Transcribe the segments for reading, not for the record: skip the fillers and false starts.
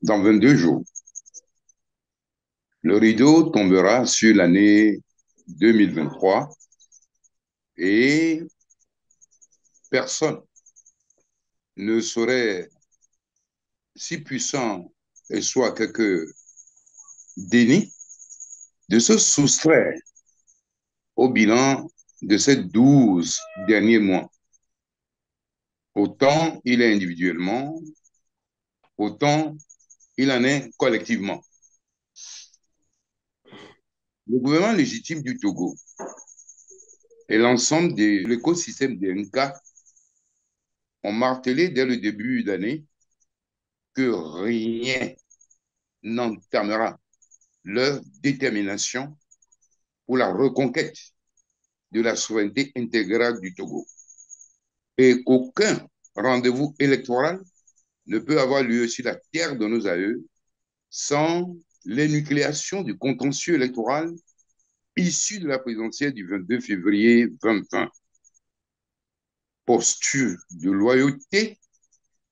dans 22 jours, le rideau tombera sur l'année 2023 et personne ne saurait, si puissant et soit quelque déni, de se soustraire au bilan de ces 12 derniers mois. Autant il est individuellement, autant il en est collectivement. Le gouvernement légitime du Togo et l'ensemble de l'écosystème des Nka ont martelé dès le début d'année que rien n'entamera leur détermination pour la reconquête de la souveraineté intégrale du Togo et qu'aucun rendez-vous électoral ne peut avoir lieu sur la terre de nos aïeux sans l'énucléation du contentieux électoral issu de la présidentielle du 22 février 2020. Posture de loyauté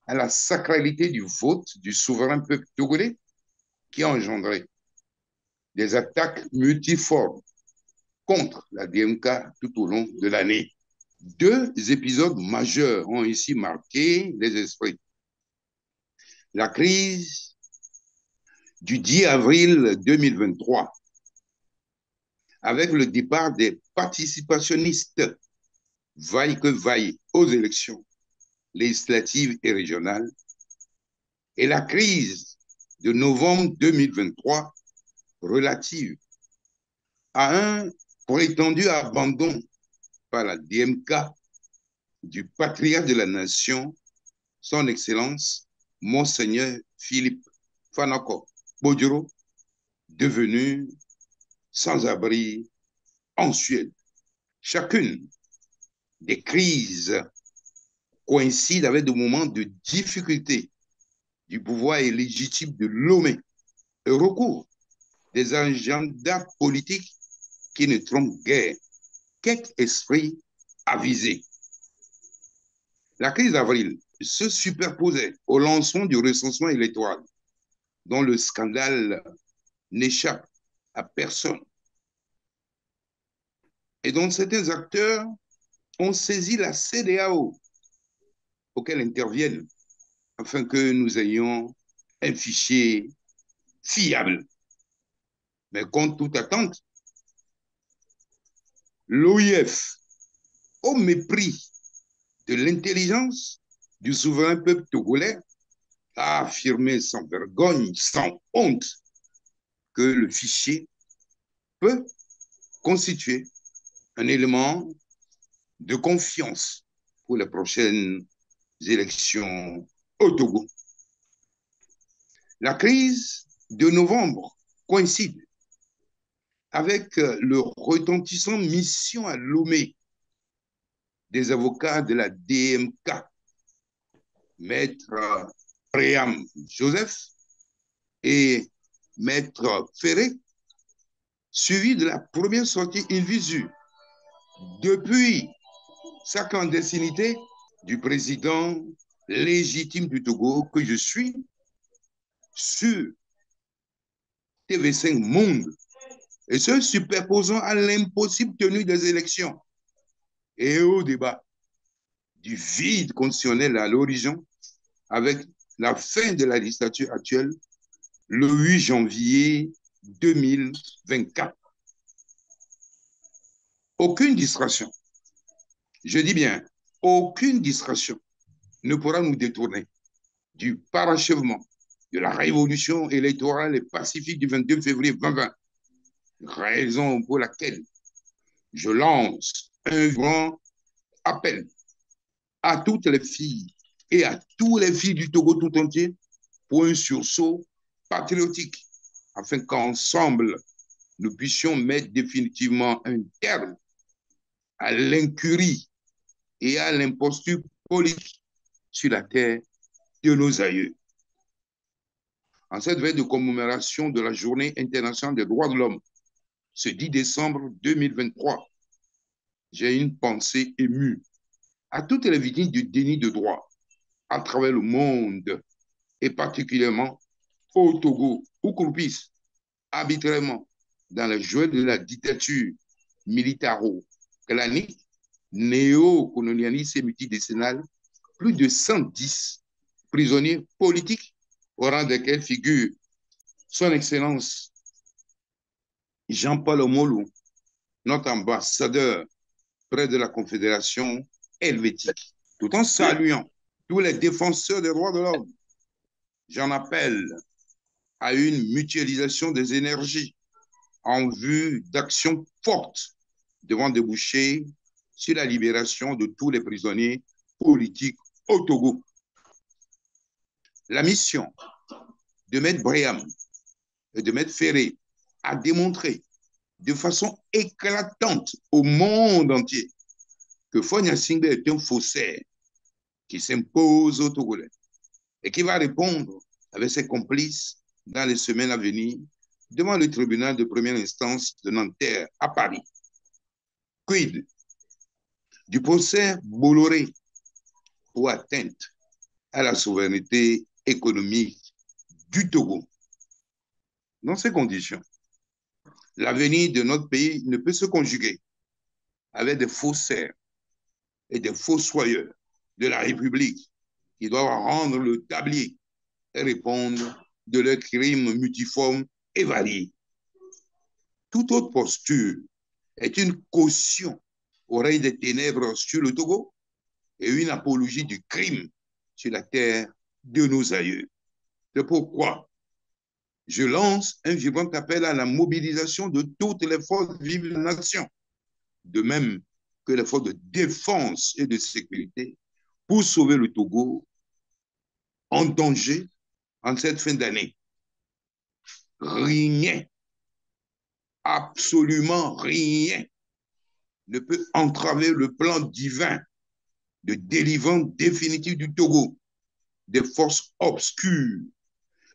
à la sacralité du vote du souverain peuple togolais qui a engendré des attaques multiformes contre la DMK tout au long de l'année. Deux épisodes majeurs ont ici marqué les esprits. La crise du 10 avril 2023, avec le départ des participationnistes, vaille que vaille, aux élections législatives et régionales, et la crise de novembre 2023 relative à un prétendu abandon par la DMK du patriarche de la nation, son Excellence, Monseigneur Philippe Fanako Bodjoro, devenu sans-abri en Suède. Chacune des crises coïncide avec des moments de difficulté du pouvoir illégitime de Lomé et recourt des agendas politiques qui ne trompent guère quelque esprit avisé. La crise d'avril se superposait au lancement du recensement électoral, dont le scandale n'échappe à personne et dont certains acteurs ont saisi la CEDEAO auquel interviennent afin que nous ayons un fichier fiable. Mais contre toute attente, l'OIF, au mépris de l'intelligence du souverain peuple togolais, a affirmé sans vergogne, sans honte, que le fichier peut constituer un élément de confiance pour les prochaines élections au Togo. La crise de novembre coïncide avec le retentissant mission à Lomé des avocats de la DMK, Maître Préam Joseph et Maître Ferré, suivi de la première sortie in visu depuis sa clandestinité du président légitime du Togo que je suis sur TV5 Monde et se superposant à l'impossible tenue des élections et au débat du vide constitutionnel à l'origine avec la fin de la législature actuelle le 8 janvier 2024. Aucune distraction, je dis bien aucune distraction ne pourra nous détourner du parachèvement de la révolution électorale et pacifique du 22 février 2020, raison pour laquelle je lance un grand appel à toutes les filles et à tous les filles du Togo tout entier pour un sursaut patriotique, afin qu'ensemble, nous puissions mettre définitivement un terme à l'incurie et à l'imposture politique sur la terre de nos aïeux. En cette veille de commémoration de la Journée internationale des droits de l'homme, ce 10 décembre 2023, j'ai une pensée émue à toutes les victimes du déni de droit à travers le monde et particulièrement au Togo ou croupissent arbitrairement dans les jouets de la dictature militaro-clanique, néo-colonialiste et multidécennale, plus de 110 prisonniers politiques, au rang desquels figure son Excellence Jean-Paul Omolou, notre ambassadeur près de la Confédération helvétique. Tout en saluant tous les défenseurs des droits de l'homme, j'en appelle à une mutualisation des énergies en vue d'actions fortes devant déboucher sur la libération de tous les prisonniers politiques au Togo. La mission de Maître Briam et de Maître Ferré a démontré de façon éclatante au monde entier que Faure Gnassingbé est un faussaire qui s'impose aux Togolais et qui va répondre avec ses complices dans les semaines à venir devant le tribunal de première instance de Nanterre à Paris. Quid du procès Bolloré pour atteinte à la souveraineté économique du Togo. Dans ces conditions, l'avenir de notre pays ne peut se conjuguer avec des faussaires et des fossoyeurs de la République qui doivent rendre le tablier et répondre de leurs crimes multiformes et variés. Toute autre posture est une caution au règne des ténèbres sur le Togo et une apologie du crime sur la terre de nos aïeux. C'est pourquoi je lance un vibrant appel à la mobilisation de toutes les forces vives de la nation, de même que les forces de défense et de sécurité, pour sauver le Togo en danger en cette fin d'année. Rien, absolument rien, ne peut entraver le plan divin de délivrance définitive du Togo des forces obscures,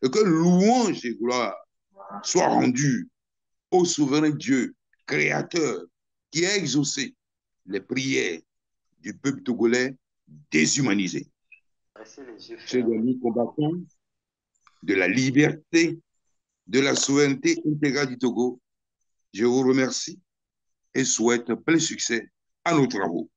et que louange et gloire soient rendues au souverain Dieu, créateur, qui a exaucé les prières du peuple togolais déshumanisé. Chers amis combattants de la liberté, de la souveraineté intégrale du Togo, je vous remercie et souhaite plein succès à nos travaux.